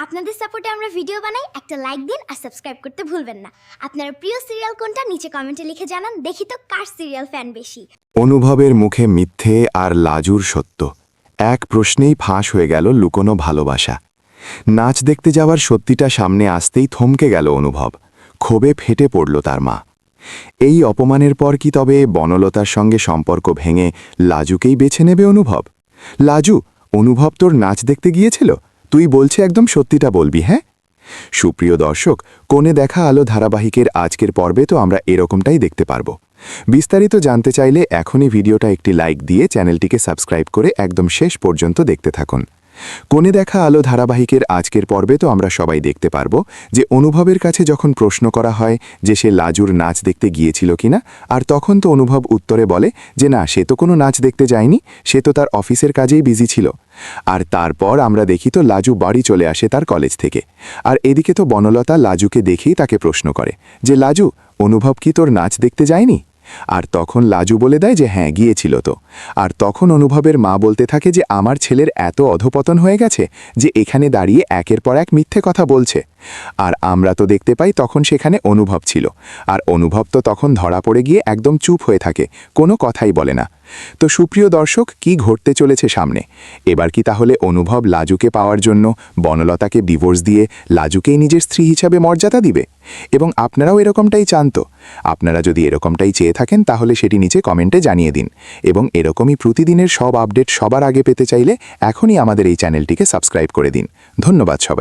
আপনাদের সাপোর্টে আমরা ভিডিও বানাই, একটা লাইক দিন আর সাবস্ক্রাইব করতে ভুলবেন না। আপনার প্রিয় সিরিয়াল কোনটা নিচে কমেন্টে লিখে জানান, দেখি তো কার সিরিয়াল ফ্যান বেশি। অনুভবের মুখে মিথ্যে আর লাজুর সত্য, এক প্রশ্নেই ফাঁস হয়ে গেল লুকোনো ভালোবাসা। নাচ দেখতে যাওয়ার সত্যিটা সামনে আসতেই থমকে গেল অনুভব, ক্ষোভে ফেটে পড়ল তার মা। এই অপমানের পর কি তবে বনলতার সঙ্গে সম্পর্ক ভেঙে লাজুকেই বেছে নেবে অনুভব? লাজু, অনুভব তোর নাচ দেখতে গিয়েছিল? তুই বলছে একদম সত্যিটা বলবি, হ্যাঁ? সুপ্রিয় দর্শক, কোণে দেখা আলো ধারাবাহিকের আজকের পর্বে তো আমরা এরকমটাই দেখতে পারব। বিস্তারিত জানতে চাইলে এখনই ভিডিওটা একটি লাইক দিয়ে চ্যানেলটিকে সাবস্ক্রাইব করে একদম শেষ পর্যন্ত দেখতে থাকুন। কোণে দেখা আলো ধারাবাহিকের আজকের পর্বে তো আমরা সবাই দেখতে পারব যে অনুভবের কাছে যখন প্রশ্ন করা হয় যে সে লাজুর নাচ দেখতে গিয়েছিল কিনা, আর তখন তো অনুভব উত্তরে বলে যে না, সে তো কোনো নাচ দেখতে যায়নি, সে তো তার অফিসের কাজেই বিজি ছিল। আর তারপর আমরা দেখি তো লাজু বাড়ি চলে আসে তার কলেজ থেকে। আর এদিকে তো বনলতা লাজুকে দেখেই তাকে প্রশ্ন করে যে লাজু, অনুভব কি তোর নাচ দেখতে যায়নি? আর তখন লাজু বলে দেয় যে হ্যাঁ, গিয়েছিল তো। আর তখন অনুভবের মা বলতে থাকে যে আমার ছেলের এত অধপতন হয়ে গেছে যে এখানে দাঁড়িয়ে একের পর এক মিথ্যে কথা বলছে। আর আমরা তো দেখতে পাই তখন সেখানে অনুভব ছিল, আর অনুভব তো তখন ধরা পড়ে গিয়ে একদম চুপ হয়ে থাকে, কোনো কথাই বলে না। তো সুপ্রিয় দর্শক, কি ঘটতে চলেছে সামনে? এবার কি তাহলে অনুভব লাজুকে পাওয়ার জন্য বনলতাকে ডিভোর্স দিয়ে লাজুকেই নিজের স্ত্রী হিসাবে মর্যাদা দিবে? এবং আপনারাও এরকমটাই চান তো? আপনারা যদি এরকমটাই চেয়ে থাকেন তাহলে সেটি নিচে কমেন্টে জানিয়ে দিন। এবং এরকমই প্রতিদিনের সব আপডেট সবার আগে পেতে চাইলে এখনই আমাদের এই চ্যানেলটিকে সাবস্ক্রাইব করে দিন। ধন্যবাদ সবাই।